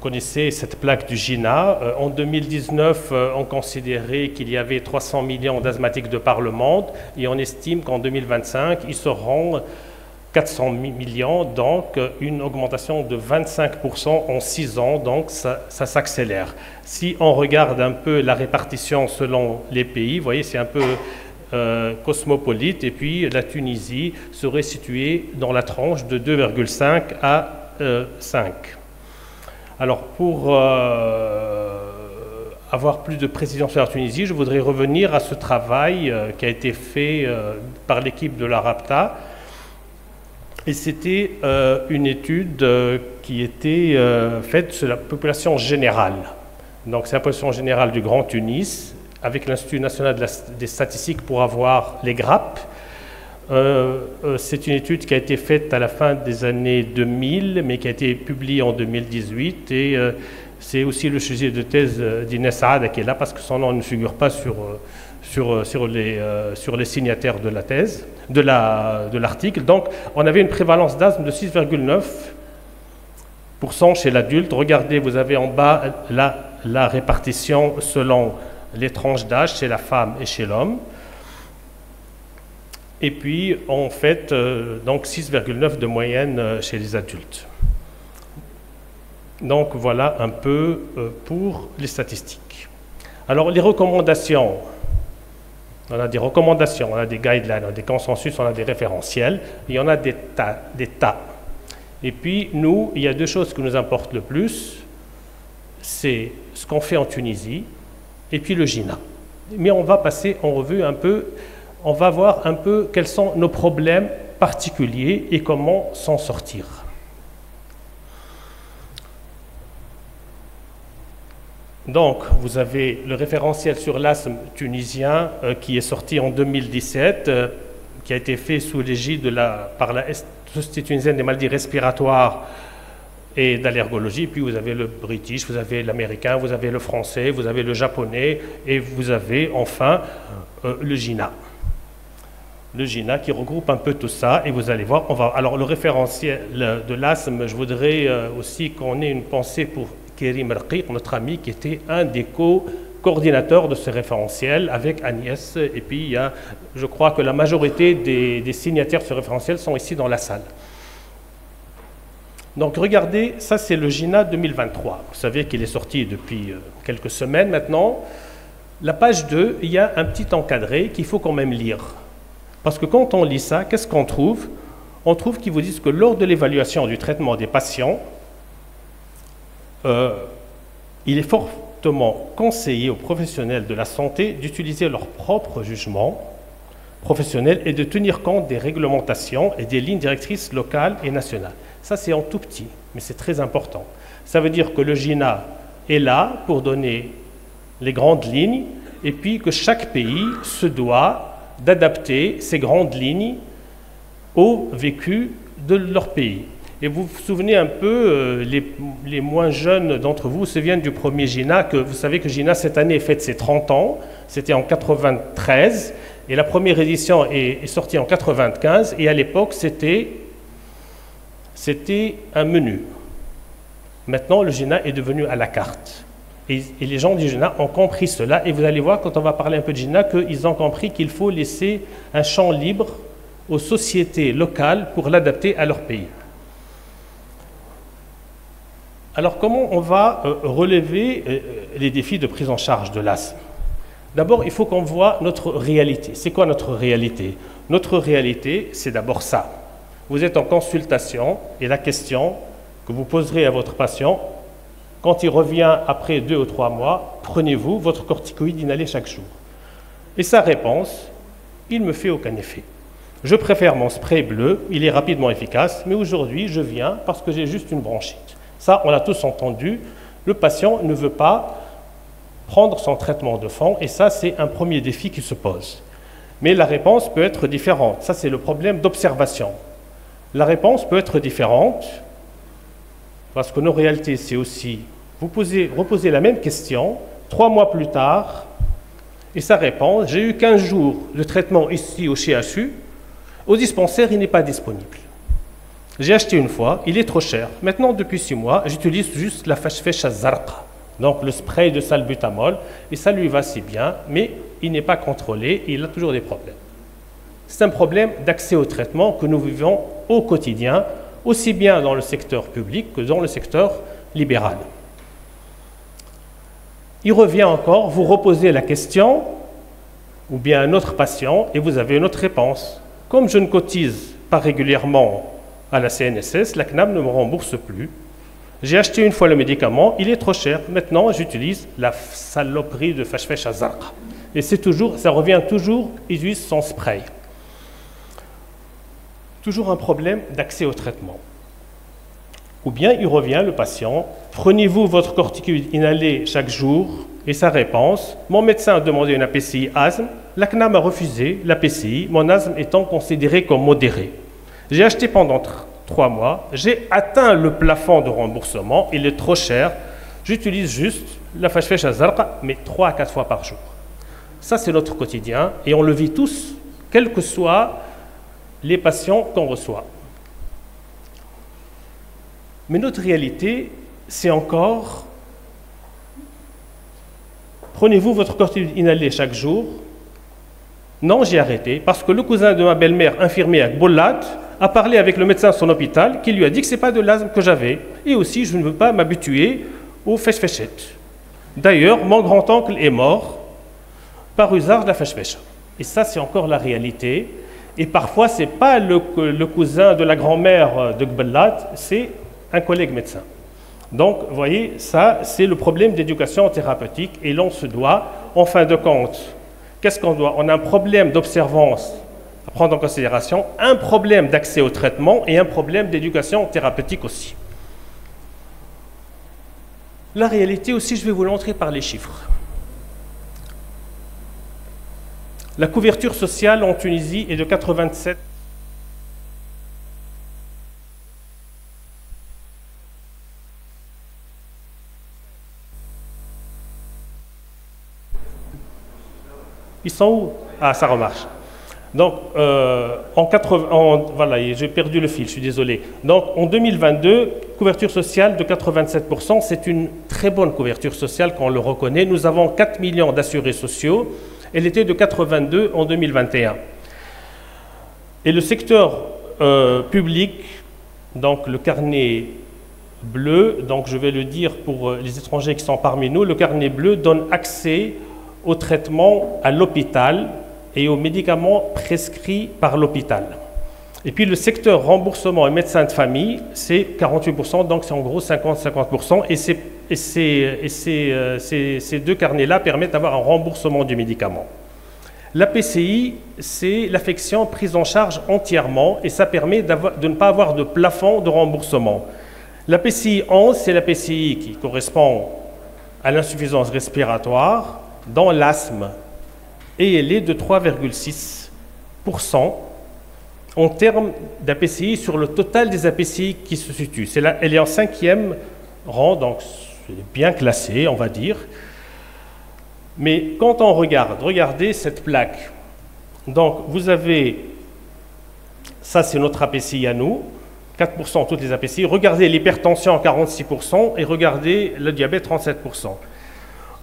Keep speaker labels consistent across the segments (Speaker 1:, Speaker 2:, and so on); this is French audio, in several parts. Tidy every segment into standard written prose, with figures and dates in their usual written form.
Speaker 1: connaissez cette plaque du GINA. En 2019, on considérait qu'il y avait 300 millions d'asthmatiques de par le monde et on estime qu'en 2025, ils seront 400 millions, donc une augmentation de 25% en 6 ans, donc ça s'accélère. Si on regarde un peu la répartition selon les pays, vous voyez, c'est un peu cosmopolite, et puis la Tunisie serait située dans la tranche de 2,5 à 5. Alors, pour avoir plus de précision sur la Tunisie, je voudrais revenir à ce travail qui a été fait par l'équipe de la RAPTA. Et c'était une étude qui était faite sur la population générale. Donc, c'est la population générale du Grand Tunis, avec l'Institut national des statistiques pour avoir les grappes. C'est une étude qui a été faite à la fin des années 2000, mais qui a été publiée en 2018. Et c'est aussi le sujet de thèse d'Inès Saada qui est là, parce que son nom ne figure pas sur les signataires de la thèse, de l'article. Donc, on avait une prévalence d'asthme de 6,9% chez l'adulte. Regardez, vous avez en bas la répartition selon les tranches d'âge chez la femme et chez l'homme. Et puis, en fait, donc 6,9 de moyenne chez les adultes. Donc, voilà un peu pour les statistiques. Alors, les recommandations. On a des recommandations, on a des guidelines, on a des consensus, on a des référentiels, et il y en a des tas. Et puis, nous, il y a deux choses qui nous importent le plus. C'est ce qu'on fait en Tunisie, et puis le GINA. Mais on va passer en revue un peu. On va voir un peu quels sont nos problèmes particuliers et comment s'en sortir. Donc, vous avez le référentiel sur l'asthme tunisien qui est sorti en 2017, qui a été fait sous l'égide par la Société tunisienne des maladies respiratoires et d'allergologie. Puis vous avez le british, vous avez l'américain, vous avez le français, vous avez le japonais et vous avez enfin le GINA. Le GINA qui regroupe un peu tout ça, et vous allez voir, alors le référentiel de l'asthme, je voudrais aussi qu'on ait une pensée pour Kérim Rqiq, notre ami, qui était un des coordinateurs de ce référentiel avec Agnès, et puis je crois que la majorité des signataires de ce référentiel sont ici dans la salle. Donc regardez, ça c'est le GINA 2023, vous savez qu'il est sorti depuis quelques semaines maintenant. La page 2, il y a un petit encadré qu'il faut quand même lire. Parce que quand on lit ça, qu'est-ce qu'on trouve? On trouve qu'ils vous disent que lors de l'évaluation du traitement des patients, il est fortement conseillé aux professionnels de la santé d'utiliser leur propre jugement professionnel et de tenir compte des réglementations et des lignes directrices locales et nationales. Ça, c'est en tout petit, mais c'est très important. Ça veut dire que le GINA est là pour donner les grandes lignes et puis que chaque pays se doit d'adapter ces grandes lignes au vécu de leur pays. Et vous vous souvenez un peu, les moins jeunes d'entre vous se souviennent du premier GINA, que vous savez que GINA cette année fête ses 30 ans, c'était en 93, et la première édition est sortie en 95, et à l'époque c'était un menu. Maintenant le GINA est devenu à la carte. Et les gens du GINA ont compris cela, et vous allez voir quand on va parler un peu de GINA qu'ils ont compris qu'il faut laisser un champ libre aux sociétés locales pour l'adapter à leur pays. Alors comment on va relever les défis de prise en charge de l'asthme? D'abord, il faut qu'on voit notre réalité. C'est quoi notre réalité? Notre réalité, c'est d'abord ça. Vous êtes en consultation et la question que vous poserez à votre patient, quand il revient après 2 ou 3 mois, prenez-vous votre corticoïde inhalé chaque jour? Et sa réponse, il ne me fait aucun effet. Je préfère mon spray bleu, il est rapidement efficace, mais aujourd'hui, je viens parce que j'ai juste une bronchite. Ça, on l'a tous entendu, le patient ne veut pas prendre son traitement de fond, et ça, c'est un premier défi qui se pose. Mais la réponse peut être différente. Ça, c'est le problème d'observation. La réponse peut être différente, parce que nos réalités, c'est aussi, vous reposez la même question, 3 mois plus tard, et sa réponse, j'ai eu 15 jours de traitement ici au CHU, au dispensaire, il n'est pas disponible. J'ai acheté une fois, il est trop cher. Maintenant, depuis 6 mois, j'utilise juste la fashfesh zarqa, donc le spray de salbutamol, et ça lui va si bien, mais il n'est pas contrôlé et il a toujours des problèmes. C'est un problème d'accès au traitement que nous vivons au quotidien, aussi bien dans le secteur public que dans le secteur libéral. Il revient encore, vous reposez la question, ou bien un autre patient, et vous avez une autre réponse. Comme je ne cotise pas régulièrement à la CNSS, la CNAM ne me rembourse plus. J'ai acheté une fois le médicament, il est trop cher. Maintenant, j'utilise la saloperie de fashfesh zarqa. Et c'est toujours, ça revient toujours, ils utilisent son spray. Toujours un problème d'accès au traitement. Ou bien il revient, le patient, prenez-vous votre corticoïde inhalé chaque jour? Et sa réponse, mon médecin a demandé une APCI asthme, la CNAM a refusé l'APCI, mon asthme étant considéré comme modéré. J'ai acheté pendant 3 mois, j'ai atteint le plafond de remboursement, il est trop cher, j'utilise juste la fashfesh zarqa, mais 3 à 4 fois par jour. Ça, c'est notre quotidien et on le vit tous, quels que soient les patients qu'on reçoit. Mais notre réalité, c'est encore, prenez-vous votre corticoïde inhalé chaque jour? Non, j'ai arrêté, parce que le cousin de ma belle-mère, infirmier à Bollat, a parlé avec le médecin de son hôpital, qui lui a dit que ce n'est pas de l'asthme que j'avais. Et aussi, je ne veux pas m'habituer aux feshfeshet. D'ailleurs, mon grand-oncle est mort par usage de la feshfesha. Et ça, c'est encore la réalité. Et parfois, ce n'est pas le cousin de la grand-mère de Gbellat, c'est un collègue médecin. Donc, vous voyez, ça, c'est le problème d'éducation thérapeutique. Et l'on se doit, en fin de compte, qu'est-ce qu'on doit? On a un problème d'observance à prendre en considération, un problème d'accès au traitement et un problème d'éducation thérapeutique aussi. La réalité aussi, je vais vous l'entrer par les chiffres. La couverture sociale en Tunisie est de 87%. Ils sont où? Ah, ça remarche. Donc, voilà, j'ai perdu le fil, je suis désolé. Donc, en 2022, couverture sociale de 87%, c'est une très bonne couverture sociale qu'on le reconnaît. Nous avons 4 millions d'assurés sociaux. Elle était de 82 en 2021. Et le secteur public, donc le carnet bleu, donc je vais le dire pour les étrangers qui sont parmi nous, le carnet bleu donne accès au traitement à l'hôpital et aux médicaments prescrits par l'hôpital. Et puis le secteur remboursement et médecins de famille, c'est 48%, donc c'est en gros 50-50%, et ces deux carnets-là permettent d'avoir un remboursement du médicament. La PCI, c'est l'affection prise en charge entièrement, et ça permet de ne pas avoir de plafond de remboursement. La PCI 11, c'est la PCI qui correspond à l'insuffisance respiratoire dans l'asthme, et elle est de 3,6% en termes d'APCI sur le total des APCI qui se situent. Elle est en 5e rang, donc c'est bien classé, on va dire. Mais quand on regardez cette plaque. Donc vous avez, ça c'est notre APCI à nous, 4% toutes les APCI. Regardez l'hypertension 46% et regardez le diabète 37%.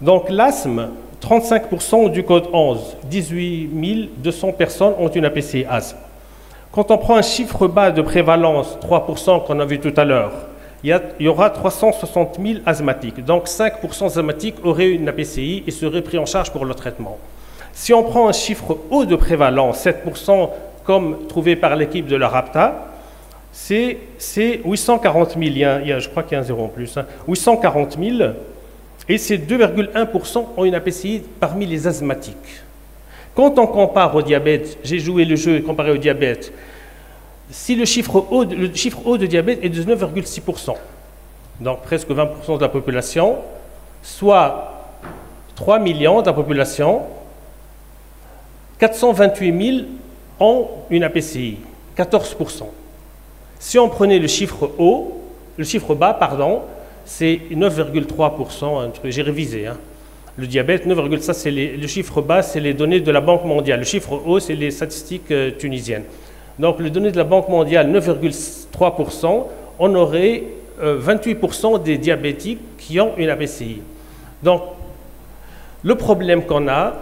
Speaker 1: Donc l'asthme, 35% du code 11, 18 200 personnes ont une APCI asthme. Quand on prend un chiffre bas de prévalence, 3% qu'on a vu tout à l'heure, il y aura 360 000 asthmatiques. Donc 5% asthmatiques auraient une APCI et seraient pris en charge pour le traitement. Si on prend un chiffre haut de prévalence, 7% comme trouvé par l'équipe de la RAPTA, c'est 840 000, je crois qu'il y a un zéro en plus, 840 000, et c'est 2,1% ont une APCI parmi les asthmatiques. Quand on compare au diabète, j'ai joué le jeu comparé au diabète, si le chiffre haut de diabète est de 9,6%, donc presque 20% de la population, soit 3 millions de la population, 428 000 ont une APCI, 14%. Si on prenait le chiffre bas, c'est 9,3%, j'ai révisé. Le diabète, 9,3%, ça le chiffre bas, c'est les données de la Banque mondiale. Le chiffre haut, c'est les statistiques tunisiennes. Donc, les données de la Banque mondiale, 9,3%, on aurait 28% des diabétiques qui ont une APCI. Donc, le problème qu'on a,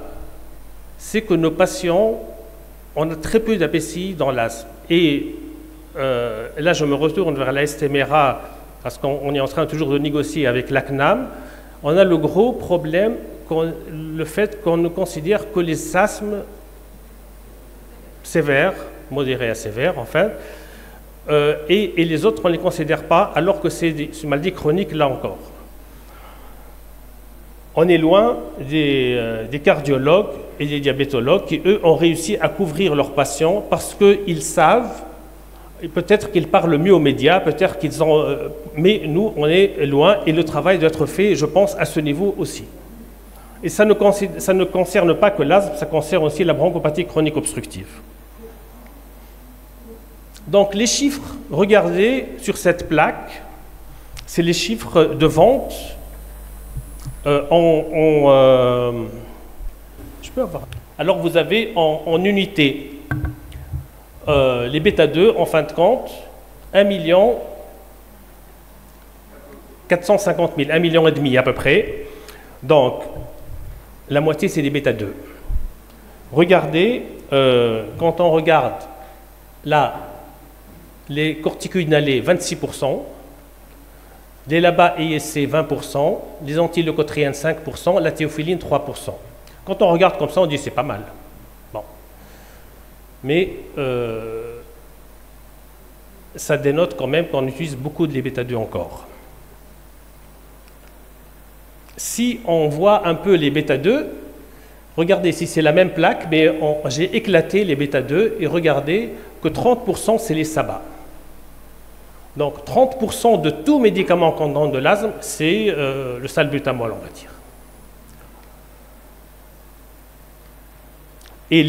Speaker 1: c'est que nos patients, on a très peu d'APCI dans l'asthme. Et là, je me retourne vers la STMRA, parce qu'on est en train toujours de négocier avec la CNAM. On a le gros problème, le fait qu'on ne considère que les asthmes sévères, modérés à sévères, en fait, et les autres, on ne les considère pas, alors que c'est des maladies chroniques, là encore. On est loin des cardiologues et des diabétologues qui, eux, ont réussi à couvrir leurs patients parce qu'ils savent, peut-être qu'ils parlent mieux aux médias, peut-être qu'ils ont... mais nous, on est loin et le travail doit être fait, je pense, à ce niveau aussi. Et ça ne concerne pas que l'asthme, ça concerne aussi la bronchopathie chronique obstructive. Donc les chiffres, regardez sur cette plaque, c'est les chiffres de vente je peux avoir. Alors vous avez en unité les bêta 2 en fin de compte, 1 450 000, 1,5 million à peu près. Donc la moitié c'est des bêta 2. Regardez, quand on regarde là, les corticoïdinalés 26%, les LABA ESC 20%, les antilleucotriènes 5%, la théophiline 3%. Quand on regarde comme ça, on dit c'est pas mal. Bon. Mais ça dénote quand même qu'on utilise beaucoup de les bêta-2 encore. Si on voit un peu les bêta-2, regardez si c'est la même plaque, mais j'ai éclaté les bêta-2 et regardez que 30% c'est les SABA. Donc 30% de tout médicament qu'on donne de l'asthme, c'est le salbutamol, on va dire. Et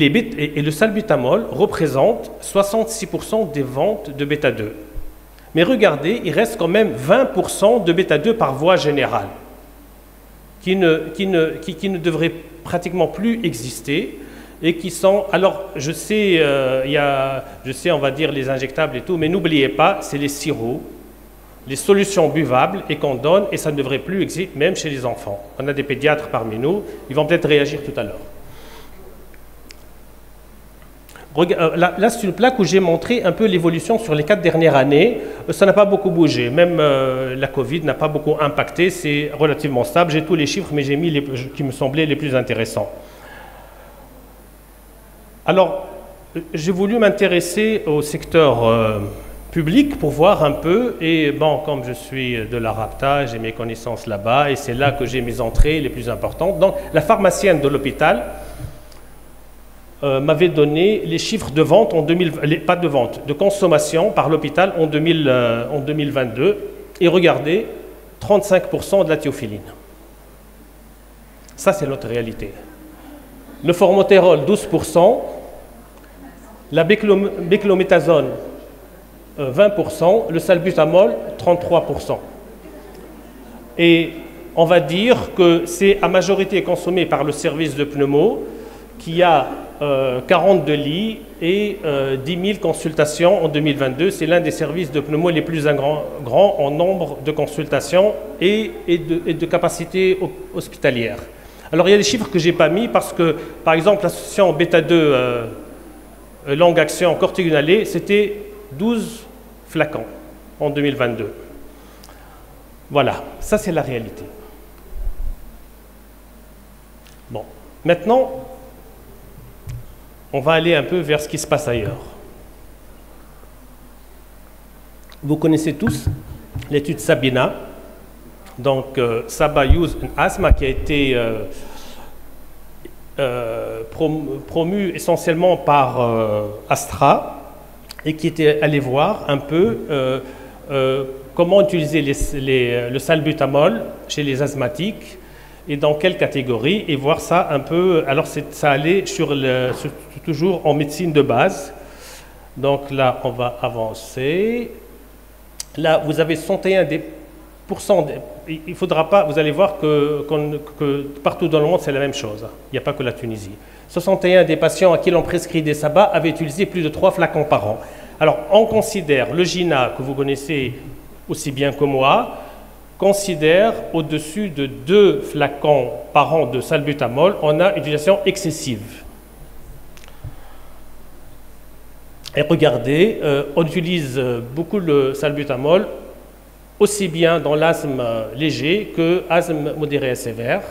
Speaker 1: le salbutamol représente 66% des ventes de bêta-2. Mais regardez, il reste quand même 20% de bêta-2 par voie générale, qui ne devraient pratiquement plus exister et qui sont... Alors, je sais, on va dire les injectables et tout, mais n'oubliez pas, c'est les sirops, les solutions buvables et qu'on donne, et ça ne devrait plus exister, même chez les enfants. On a des pédiatres parmi nous, ils vont peut-être réagir tout à l'heure. Là, c'est une plaque où j'ai montré un peu l'évolution sur les 4 dernières années. Ça n'a pas beaucoup bougé. Même la Covid n'a pas beaucoup impacté. C'est relativement stable. J'ai tous les chiffres, mais j'ai mis les qui me semblaient les plus intéressants. Alors, j'ai voulu m'intéresser au secteur public pour voir un peu. Et bon, comme je suis de la RAPTA, j'ai mes connaissances là-bas. Et c'est là que j'ai mes entrées les plus importantes. Donc, la pharmacienne de l'hôpital m'avait donné les chiffres de vente, pas de vente, de consommation par l'hôpital en 2022. Et regardez, 35% de la théophiline. Ça, c'est notre réalité. Le formoterol, 12%. La beclométasone, 20%. Le salbutamol, 33%. Et on va dire que c'est à majorité consommé par le service de pneumo qui a 42 lits et 10 000 consultations en 2022. C'est l'un des services de pneumo les plus grands en nombre de consultations et de capacité hospitalière. Alors il y a des chiffres que je n'ai pas mis parce que, par exemple, l'association bêta-2 longue action corticoïdinalée, c'était 12 flacons en 2022. Voilà, ça c'est la réalité. Bon, maintenant, on va aller un peu vers ce qui se passe ailleurs. Vous connaissez tous l'étude Sabina, donc Saba Use in Asthma, qui a été promue essentiellement par Astra et qui était allé voir un peu comment utiliser le salbutamol chez les asthmatiques et dans quelle catégorie, et voir ça un peu. Alors ça allait toujours en médecine de base. Donc là, on va avancer. Là, vous avez 61% il faudra pas, vous allez voir que partout dans le monde, c'est la même chose. Il n'y a pas que la Tunisie. 61 des patients à qui l'on prescrit des sabbats avaient utilisé plus de 3 flacons par an. Alors, on considère, le GINA, que vous connaissez aussi bien que moi, considère au-dessus de 2 flacons par an de salbutamol, on a une utilisation excessive. Et regardez, on utilise beaucoup le salbutamol, aussi bien dans l'asthme léger que asthme modéré et sévère.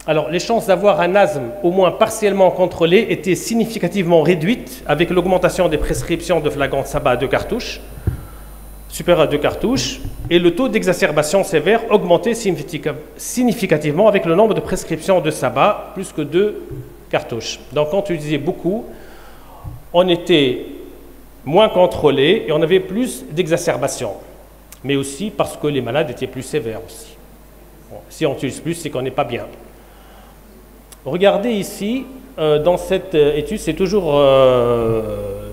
Speaker 1: Alors, les chances d'avoir un asthme au moins partiellement contrôlé étaient significativement réduites avec l'augmentation des prescriptions de flacons de sabbat à 2 cartouches, supérieur à 2 cartouches, et le taux d'exacerbation sévère augmentait significativement avec le nombre de prescriptions de sabbat, plus que 2 cartouches. Donc, quand on utilisait beaucoup, on était moins contrôlé et on avait plus d'exacerbation, mais aussi parce que les malades étaient plus sévères aussi. Bon, si on utilise plus, c'est qu'on n'est pas bien. Regardez ici, dans cette étude, c'est toujours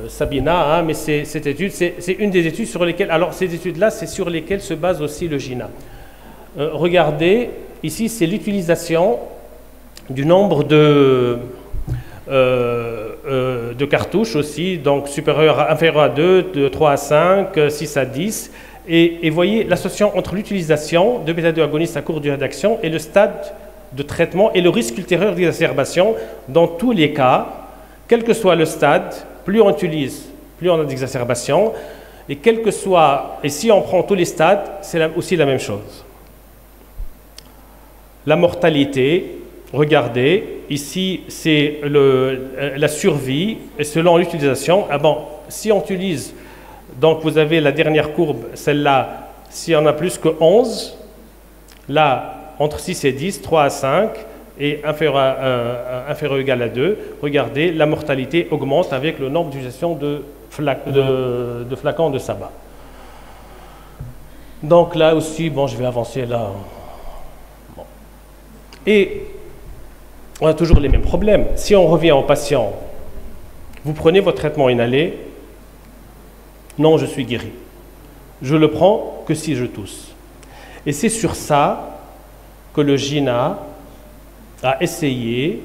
Speaker 1: Sabina, hein, mais cette étude, c'est une des études sur lesquelles, alors ces études-là, c'est sur lesquelles se base aussi le GINA. Regardez, ici, c'est l'utilisation du nombre de cartouches aussi, donc inférieur à 2, de 3 à 5, 6 à 10. Et voyez l'association entre l'utilisation de bêta-2 agonistes à courte durée d'action et le stade de traitement et le risque ultérieur d'exacerbation. Dans tous les cas, quel que soit le stade, plus on utilise, plus on a d'exacerbation. Et quel que soit, et si on prend tous les stades, c'est aussi la même chose. La mortalité, regardez, ici c'est la survie, et selon l'utilisation, si on utilise, donc vous avez la dernière courbe, celle-là, si on a plus que 11, là, entre 6 et 10, 3 à 5, et inférieur ou égal à 2, regardez, la mortalité augmente avec le nombre d'utilisations de flacons de sabbat. Donc là aussi, bon, je vais avancer là. Bon. Et on a toujours les mêmes problèmes. Si on revient au patient, vous prenez votre traitement inhalé, non, je suis guéri. Je le prends que si je tousse. Et c'est sur ça que le GINA a essayé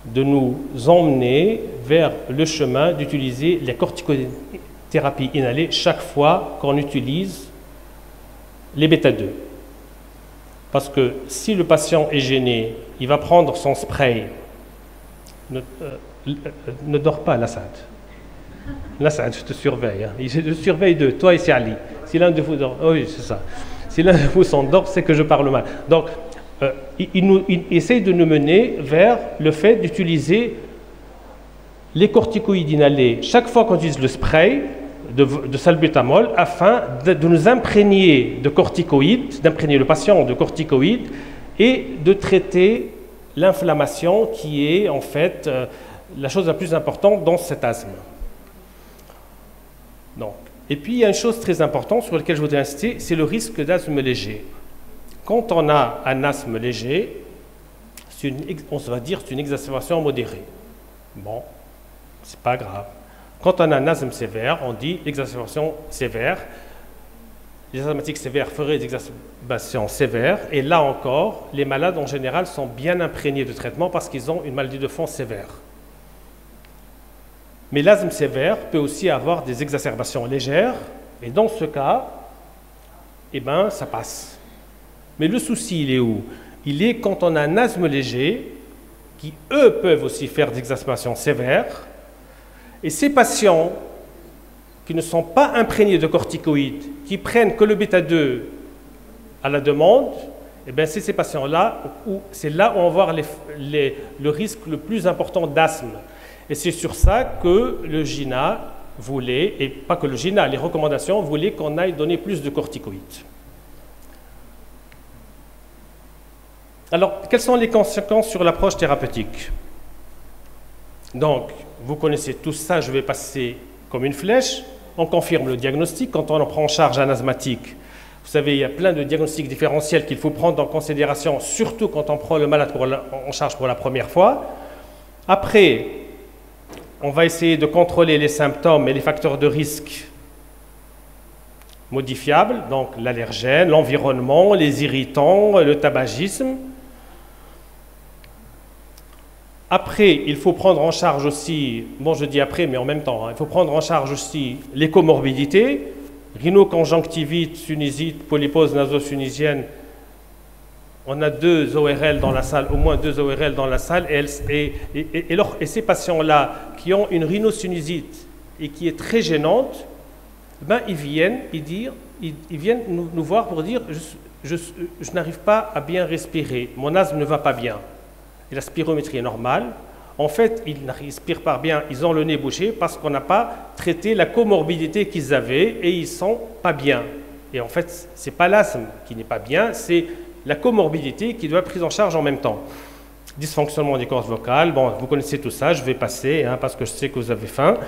Speaker 1: de nous emmener vers le chemin d'utiliser les corticothérapies inhalées chaque fois qu'on utilise les bêta-2. Parce que si le patient est gêné, il va prendre son spray. Ne dors pas, Lassad. Lassad, je te surveille. Hein. Je surveille de toi et c'est Ali. Si l'un de vous dort, oh oui, c'est ça. Si l'un de vous s'endort, c'est que je parle mal. Donc, il essaye de nous mener vers le fait d'utiliser les corticoïdes inhalés chaque fois qu'on utilise le spray de salbutamol afin de nous imprégner de corticoïdes, d'imprégner le patient de corticoïdes et de traiter l'inflammation qui est en fait la chose la plus importante dans cet asthme. Donc, et puis il y a une chose très importante sur laquelle je voudrais insister, c'est le risque d'asthme léger. Quand on a un asthme léger, on va dire que c'est une exacerbation modérée. Bon, c'est pas grave. Quand on a un asthme sévère, on dit exacerbation sévère. Les asthmatiques sévères feraient des exacerbations sévères. Et là encore, les malades en général sont bien imprégnés de traitement parce qu'ils ont une maladie de fond sévère. Mais l'asthme sévère peut aussi avoir des exacerbations légères. Et dans ce cas, eh ben, ça passe. Mais le souci, il est où? Il est quand on a un asthme léger, qui eux peuvent aussi faire des exacerbations sévères, et ces patients qui ne sont pas imprégnés de corticoïdes, qui prennent que le bêta-2 à la demande, eh bien c'est ces patients-là où c'est là où on va voir le risque le plus important d'asthme. Et c'est sur ça que le GINA voulait, et pas que le GINA, les recommandations voulaient qu'on aille donner plus de corticoïdes. Alors, quelles sont les conséquences sur l'approche thérapeutique? Donc, vous connaissez tout ça, je vais passer comme une flèche. On confirme le diagnostic. Quand on en prend en charge un asthmatique, vous savez, il y a plein de diagnostics différentiels qu'il faut prendre en considération, surtout quand on prend le malade en charge pour la première fois. Après, on va essayer de contrôler les symptômes et les facteurs de risque modifiables, donc l'allergène, l'environnement, les irritants, le tabagisme. Après, il faut prendre en charge aussi, bon je dis après mais en même temps, il faut prendre en charge aussi les comorbidités, rhinoconjonctivite, sinusite, polypose naso-sinusienne. On a 2 ORL dans la salle, au moins 2 ORL dans la salle, et ces patients-là qui ont une rhinosinusite et qui est très gênante, ben, ils viennent nous voir pour dire je n'arrive pas à bien respirer, mon asthme ne va pas bien. Et la spirométrie est normale. En fait, ils ne respirent pas bien, ils ont le nez bouché parce qu'on n'a pas traité la comorbidité qu'ils avaient et ils ne sont pas bien. Et en fait, ce n'est pas l'asthme qui n'est pas bien, c'est la comorbidité qui doit être prise en charge en même temps. Dysfonctionnement des cordes vocales, bon, vous connaissez tout ça, je vais passer parce que je sais que vous avez faim.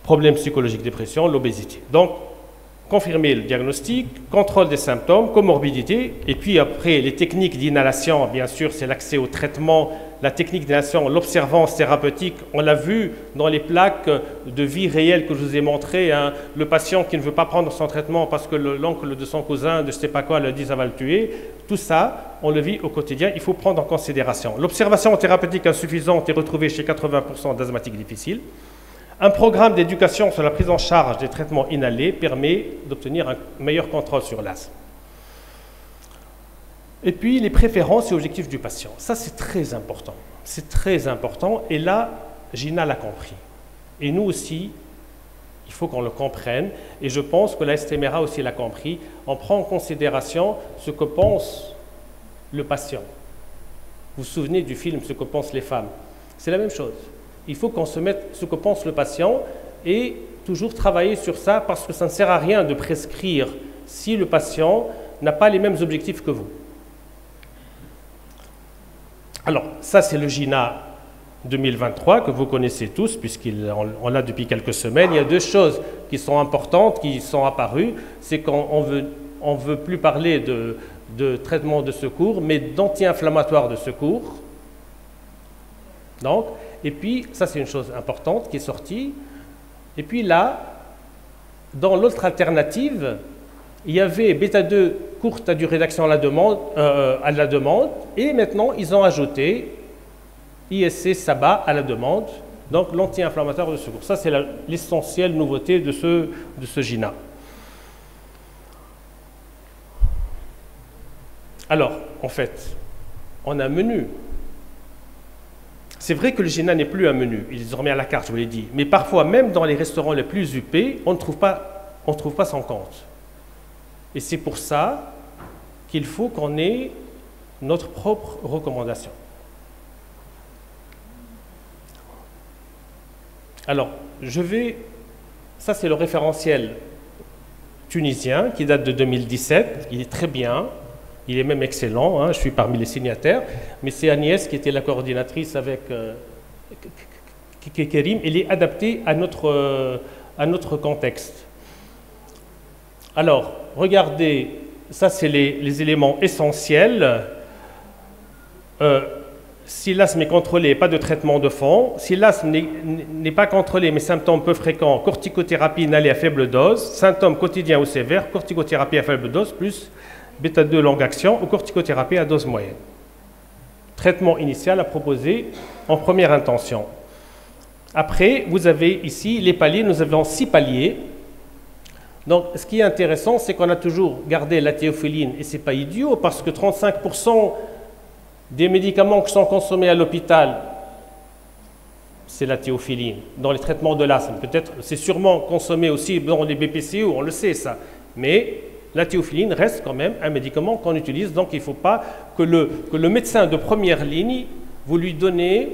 Speaker 1: Problèmes psychologiques, dépression, l'obésité. Donc, confirmer le diagnostic, contrôle des symptômes, comorbidité, et puis après, les techniques d'inhalation, bien sûr, c'est l'accès au traitement, la technique d'inhalation, l'observance thérapeutique, on l'a vu dans les plaques de vie réelle que je vous ai montrées, le patient qui ne veut pas prendre son traitement parce que l'oncle de son cousin, de je ne sais pas quoi, le dit ça va le tuer, tout ça, on le vit au quotidien, il faut prendre en considération. L'observation thérapeutique insuffisante est retrouvée chez 80% d'asthmatiques difficiles. Un programme d'éducation sur la prise en charge des traitements inhalés permet d'obtenir un meilleur contrôle sur l'asthme. Et puis, les préférences et objectifs du patient. Ça, c'est très important. C'est très important. Et là, Gina l'a compris. Et nous aussi, il faut qu'on le comprenne. Et je pense que la STMRA aussi l'a compris. On prend en considération ce que pense le patient. Vous vous souvenez du film « Ce que pensent les femmes ». C'est la même chose. Il faut qu'on se mette ce que pense le patient et toujours travailler sur ça parce que ça ne sert à rien de prescrire si le patient n'a pas les mêmes objectifs que vous. Alors, ça c'est le GINA 2023 que vous connaissez tous puisqu'on l'a depuis quelques semaines. Il y a 2 choses qui sont importantes, qui sont apparues. C'est qu'on veut plus parler de traitement de secours, mais d'anti-inflammatoire de secours. Donc, et puis, ça c'est une chose importante qui est sortie. Et puis là, dans l'autre alternative, il y avait bêta-2 courte à durée d'action à la demande, et maintenant ils ont ajouté ISC SABA à la demande, donc l'anti-inflammatoire de secours. Ça c'est l'essentielle nouveauté de ce GINA. Alors, en fait, on a un menu. C'est vrai que le GINA n'est plus un menu, il est désormais à la carte, je vous l'ai dit. Mais parfois, même dans les restaurants les plus huppés, on ne trouve pas son compte. Et c'est pour ça qu'il faut qu'on ait notre propre recommandation. Alors, ça c'est le référentiel tunisien qui date de 2017, il est très bien. Il est même excellent, je suis parmi les signataires, mais c'est Agnès qui était la coordinatrice avec Kérim. Il est adapté à notre contexte. Alors, regardez, ça c'est les éléments essentiels. Si l'asthme est contrôlé, pas de traitement de fond. Si l'asthme n'est pas contrôlé, mais symptômes peu fréquents, corticothérapie inhalée à faible dose, symptômes quotidiens ou sévères, corticothérapie à faible dose, plus bêta-2 longue action ou corticothérapie à dose moyenne. Traitement initial à proposer en première intention. Après, vous avez ici les paliers, nous avons 6 paliers. Donc, ce qui est intéressant, c'est qu'on a toujours gardé la théophyline, et ce n'est pas idiot, parce que 35% des médicaments qui sont consommés à l'hôpital, c'est la théophyline, dans les traitements de l'asthme. Peut-être, c'est sûrement consommé aussi dans les BPCO, on le sait ça, mais la théophyline reste quand même un médicament qu'on utilise, donc il ne faut pas que le médecin de première ligne, vous lui donnez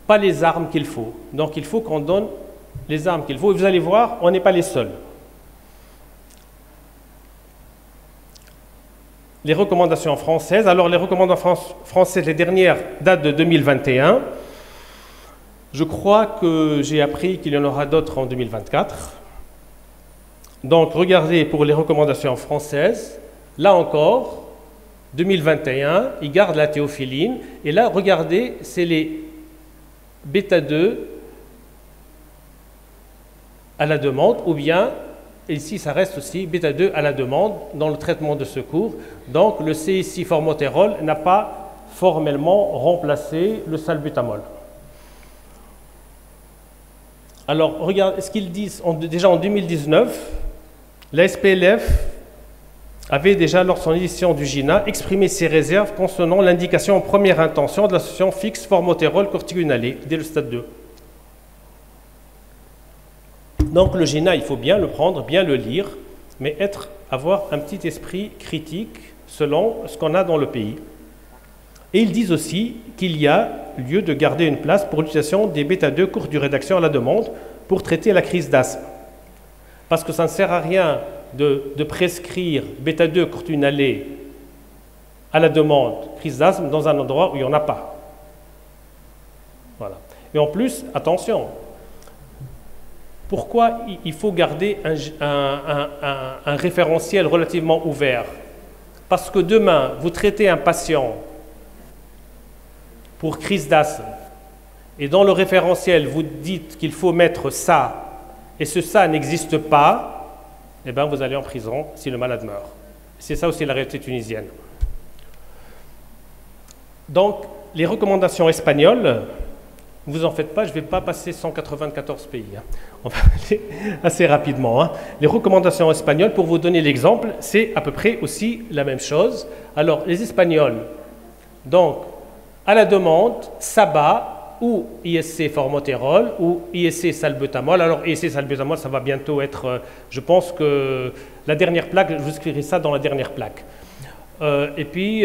Speaker 1: pas les armes qu'il faut. Donc il faut qu'on donne les armes qu'il faut. Et vous allez voir, on n'est pas les seuls. Les recommandations françaises. Alors les recommandations françaises, les dernières datent de 2021. Je crois que j'ai appris qu'il y en aura d'autres en 2024. Donc, regardez pour les recommandations françaises, là encore, 2021, ils gardent la théophyline. Et là, regardez, c'est les bêta-2 à la demande ou bien Et ici, ça reste aussi bêta-2 à la demande dans le traitement de secours. Donc, le CIC-formoterol n'a pas formellement remplacé le salbutamol. Alors, regarde ce qu'ils disent. Déjà en 2019, la SPLF avait déjà, lors de son édition du GINA, exprimé ses réserves concernant l'indication en première intention de l'association fixe formoterol corticoïnhalé dès le stade 2. Donc le GINA, il faut bien le prendre, bien le lire, mais avoir un petit esprit critique selon ce qu'on a dans le pays. Et ils disent aussi qu'il y a lieu de garder une place pour l'utilisation des bêta-2 courte durée d'action à la demande pour traiter la crise d'asthme. Parce que ça ne sert à rien de prescrire bêta-2 corticoïnhalé à la demande, crise d'asthme, dans un endroit où il n'y en a pas. Voilà. Et en plus, attention, pourquoi il faut garder un référentiel relativement ouvert? Parce que demain, vous traitez un patient pour crise d'asthme et dans le référentiel, vous dites qu'il faut mettre ça et ça n'existe pas, eh bien, vous allez en prison si le malade meurt. C'est ça aussi la réalité tunisienne. Donc, les recommandations espagnoles, ne vous en faites pas, je ne vais pas passer 194 pays. On va aller assez rapidement. Les recommandations espagnoles, pour vous donner l'exemple, c'est à peu près aussi la même chose. Alors, les Espagnols, donc, à la demande, SABA ou ISC formoterol ou ISC salbutamol. Alors, ISC salbutamol, ça va bientôt être, je pense que la dernière plaque, je vous écrirai ça dans la dernière plaque. Et puis,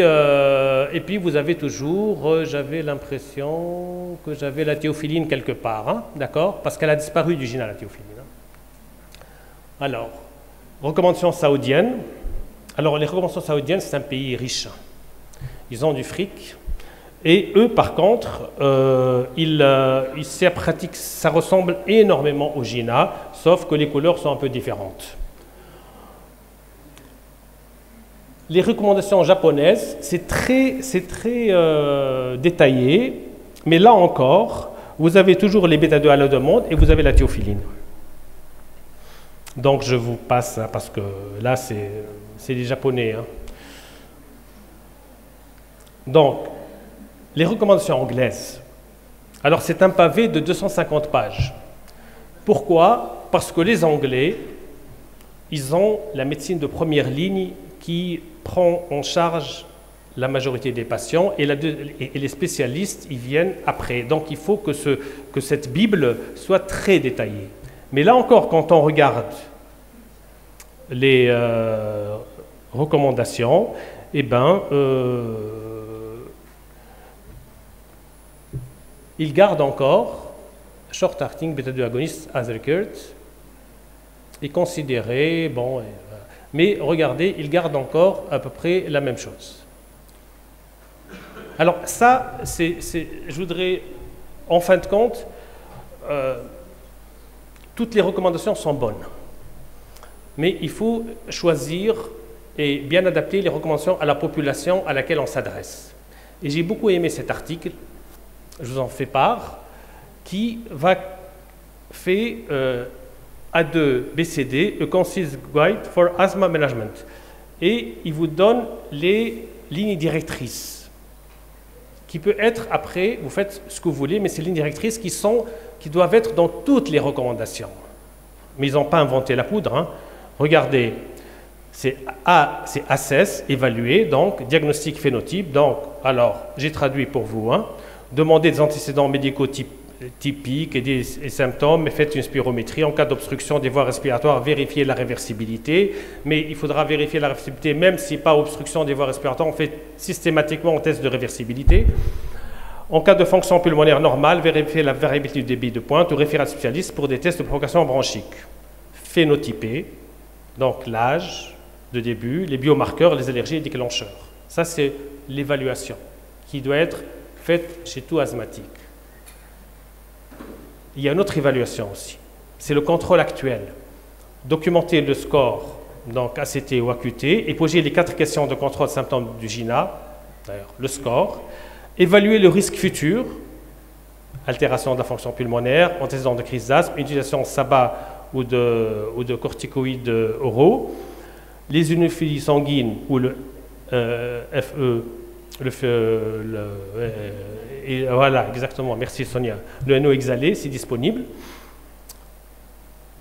Speaker 1: vous avez toujours, j'avais l'impression que j'avais la théophiline quelque part, d'accord? Parce qu'elle a disparu du GINA, la théophiline. Alors, recommandations saoudiennes. Alors, les recommandations saoudiennes, c'est un pays riche. Ils ont du fric. Et eux, par contre, ça ressemble énormément au GINA, sauf que les couleurs sont un peu différentes. Les recommandations japonaises, c'est très détaillé, mais là encore, vous avez toujours les bêta-2 à la demande et vous avez la théophiline. Donc je vous passe, parce que là, c'est les Japonais. Donc, les recommandations anglaises. Alors, c'est un pavé de 250 pages. Pourquoi? Parce que les Anglais, ils ont la médecine de première ligne qui prend en charge la majorité des patients et les spécialistes, ils viennent après. Donc, il faut que cette Bible soit très détaillée. Mais là encore, quand on regarde les recommandations, eh bien, il garde encore short-acting bêta-2 agoniste as required et considéré, bon, mais regardez, il garde encore à peu près la même chose. Alors ça, je voudrais, en fin de compte, toutes les recommandations sont bonnes, mais il faut choisir et bien adapter les recommandations à la population à laquelle on s'adresse. Et j'ai beaucoup aimé cet article, je vous en fais part, qui fait A2 BCD, A Concise Guide for Asthma Management. Et il vous donne les lignes directrices, qui peut être après, vous faites ce que vous voulez, mais ces lignes directrices qui doivent être dans toutes les recommandations. Mais ils n'ont pas inventé la poudre. Regardez, c'est assess, évaluer, donc diagnostic phénotype. Donc, alors, j'ai traduit pour vous. Demandez des antécédents médicaux typiques et des symptômes, et faites une spirométrie. En cas d'obstruction des voies respiratoires, vérifiez la réversibilité. Mais il faudra vérifier la réversibilité, même si pas obstruction des voies respiratoires, on fait systématiquement un test de réversibilité. En cas de fonction pulmonaire normale, vérifiez la variabilité du débit de pointe ou référez à un spécialiste pour des tests de provocation bronchique. Phénotypé, donc l'âge de début, les biomarqueurs, les allergies et les déclencheurs. Ça, c'est l'évaluation qui doit être faite chez tout asthmatique. Il y a une autre évaluation aussi, c'est le contrôle actuel. Documenter le score, donc ACT ou AQT, et poser les 4 questions de contrôle de symptômes du GINA, d'ailleurs le score, évaluer le risque futur, altération de la fonction pulmonaire, antécédent de crise d'asthme, utilisation SABA ou de corticoïdes oraux, les unophilies sanguines ou le FE, et voilà, exactement, merci Sonia, le NO exhalé, c'est disponible.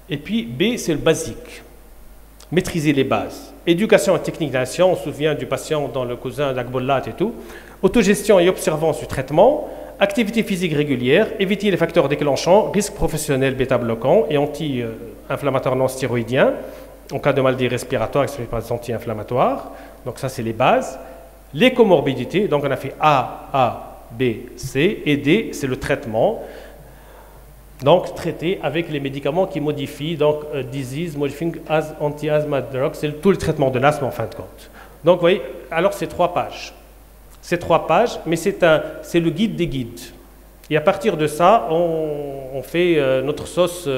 Speaker 1: Et puis B, c'est le basique, maîtriser les bases. Éducation et technique d'action, on se souvient du patient dans le cousin d'Akbollat et tout. Autogestion et observance du traitement, activité physique régulière, éviter les facteurs déclenchants, risque professionnel bêta-bloquant et anti-inflammatoires non stéroïdiens, en cas de maladie respiratoire, expliqué par des anti-inflammatoires. Donc ça, c'est les bases. Les comorbidités, donc on a fait A, B, C, et D, c'est le traitement. Donc traité avec les médicaments qui modifient, donc disease modifying anti-asthma drugs, c'est tout le traitement de l'asthme en fin de compte. Donc vous voyez, alors c'est 3 pages. C'est 3 pages, mais c'est le guide des guides. Et à partir de ça, on fait notre sauce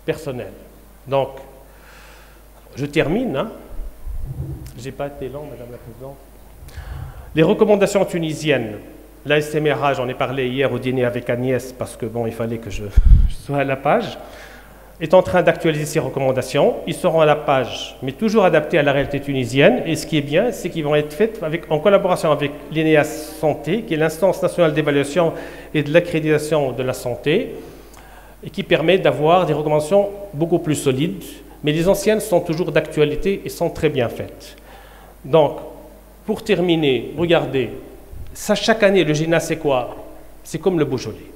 Speaker 1: personnelle. Donc, je termine. Hein. Je n'ai pas été lent, Madame la Présidente. Les recommandations tunisiennes. La SMRA, j'en ai parlé hier au dîner avec Agnès, parce que bon, il fallait que je sois à la page, est en train d'actualiser ses recommandations. Ils seront à la page, mais toujours adaptés à la réalité tunisienne. Et ce qui est bien, c'est qu'ils vont être faits en collaboration avec l'INEA Santé, qui est l'instance nationale d'évaluation et de l'accréditation de la santé, et qui permet d'avoir des recommandations beaucoup plus solides. Mais les anciennes sont toujours d'actualité et sont très bien faites. Donc, pour terminer, regardez, ça, chaque année, le GINA, c'est quoi? C'est comme le Beaujolais.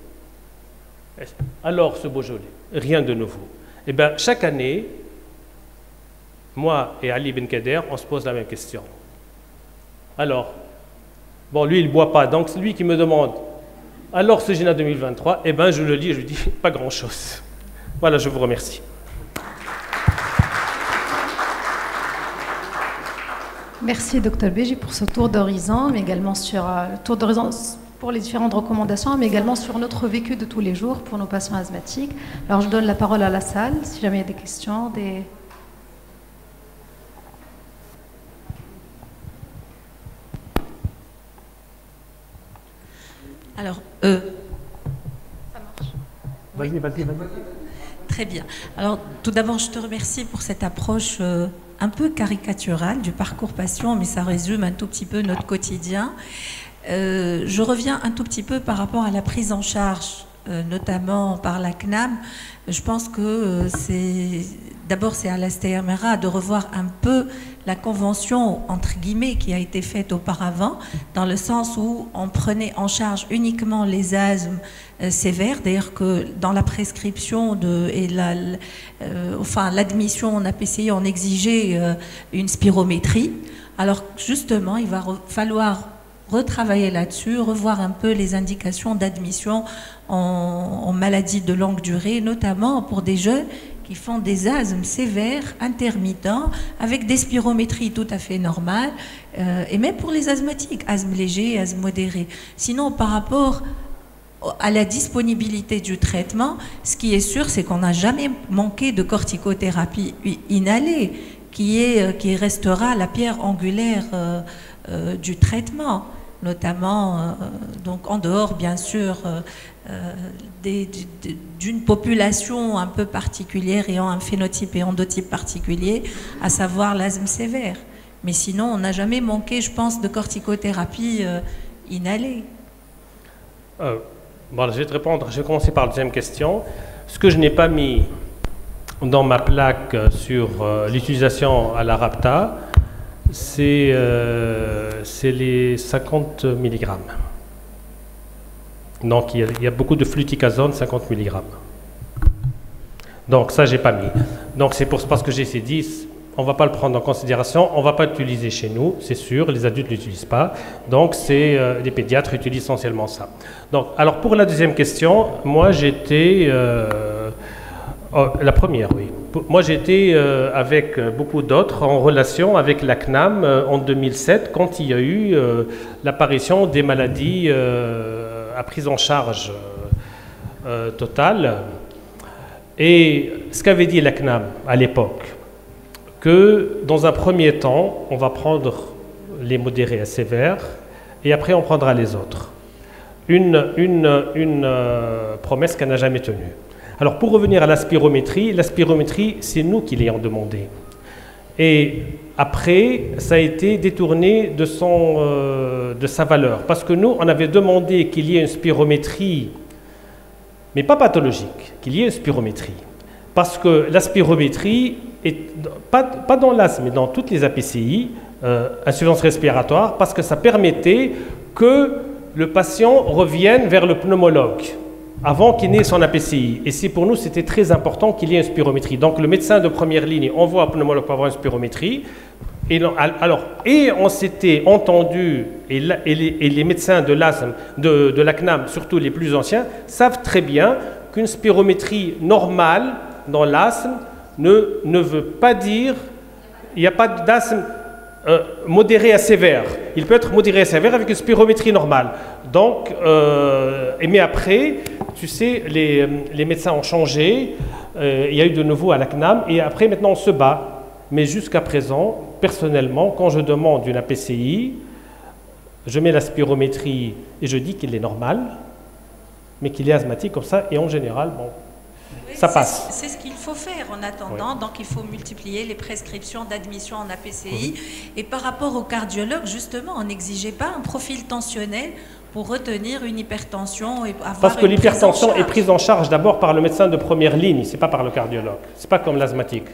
Speaker 1: Alors, ce Beaujolais, rien de nouveau. Eh bien, chaque année, moi et Ali Ben Kader, on se pose la même question. Alors, bon, lui, il ne boit pas, donc c'est lui qui me demande, alors ce GINA 2023, eh bien, je le lis et je lui dis, pas grand-chose. Voilà, je vous remercie.
Speaker 2: Merci, Dr Béji, pour ce tour d'horizon, mais également sur le tour d'horizon pour les différentes recommandations, mais également sur notre vécu de tous les jours pour nos patients asthmatiques. Alors, je donne la parole à la salle, si jamais il y a des questions,
Speaker 3: Alors,
Speaker 2: Ça marche.
Speaker 1: Vas-y.
Speaker 3: Très bien. Alors, tout d'abord, je te remercie pour cette approche un peu caricaturale du parcours patient, mais ça résume un tout petit peu notre quotidien. Je reviens un tout petit peu par rapport à la prise en charge, notamment par la CNAM. Je pense que d'abord c'est à la STMRA de revoir un peu la convention, entre guillemets, qui a été faite auparavant, dans le sens où on prenait en charge uniquement les asthmes sévères, d'ailleurs que dans la prescription l'admission en APCI, on exigeait une spirométrie. Alors justement, il va falloir retravailler là-dessus, revoir un peu les indications d'admission en maladie de longue durée, notamment pour des jeunes qui font des asthmes sévères, intermittents, avec des spirométries tout à fait normales, et même pour les asthmatiques, asthme léger, asthme modéré. Sinon, par rapport à la disponibilité du traitement, ce qui est sûr, c'est qu'on n'a jamais manqué de corticothérapie inhalée, qui restera la pierre angulaire du traitement, notamment donc en dehors bien sûr d'une population un peu particulière ayant un phénotype et endotype particulier, à savoir l'asthme sévère. Mais sinon, on n'a jamais manqué, je pense, de corticothérapie inhalée.
Speaker 1: Bon, je vais te répondre. Je vais commencer par la deuxième question. Ce que je n'ai pas mis dans ma plaque sur l'utilisation à la RAPTA, c'est les 50 mg. Donc, il y a beaucoup de fluticasone, 50 mg. Donc, ça, je n'ai pas mis. Donc, c'est parce que j'ai ces 10, on ne va pas le prendre en considération, on ne va pas l'utiliser chez nous, c'est sûr, les adultes ne l'utilisent pas. Donc, les pédiatres utilisent essentiellement ça. Donc, alors, pour la deuxième question, moi, j'étais... la première, oui. Moi, j'étais avec beaucoup d'autres en relation avec la CNAM en 2007, quand il y a eu l'apparition des maladies à prise en charge totale. Et ce qu'avait dit la CNAM à l'époque, que dans un premier temps, on va prendre les modérés à sévères, et après on prendra les autres. Une promesse qu'elle n'a jamais tenue. Alors pour revenir à la spirométrie, c'est nous qui l'ayons demandé. Et après, ça a été détourné de sa valeur. Parce que nous, on avait demandé qu'il y ait une spirométrie, mais pas pathologique, qu'il y ait une spirométrie. Parce que la spirométrie, pas dans l'asthme, mais dans toutes les APCI, insuffisance respiratoire, parce que ça permettait que le patient revienne vers le pneumologue avant qu'il n'ait son APCI. Et pour nous, c'était très important qu'il y ait une spirométrie. Donc le médecin de première ligne envoie un pneumologue pour avoir une spirométrie. Et on s'était entendu, et les médecins de l'asthme, de la CNAM, surtout les plus anciens, savent très bien qu'une spirométrie normale dans l'asthme ne veut pas dire il n'y a pas d'asthme modéré à sévère. Il peut être modéré à sévère avec une spirométrie normale. Donc, mais après, tu sais, les médecins ont changé, il y a eu de nouveau à la CNAM, et après, maintenant, on se bat. Mais jusqu'à présent, personnellement, quand je demande une APCI, je mets la spirométrie et je dis qu'il est normal, mais qu'il est asthmatique comme ça, et en général, bon, oui, ça passe.
Speaker 3: C'est ce qu'il faut faire en attendant, oui. Donc il faut multiplier les prescriptions d'admission en APCI. Et par rapport au cardiologue, justement, on n'exigeait pas un profil tensionnel pour retenir une hypertension et avoir
Speaker 1: Parce que l'hypertension est prise en charge d'abord par le médecin de première ligne, c'est pas par le cardiologue, c'est pas comme l'asthmatique.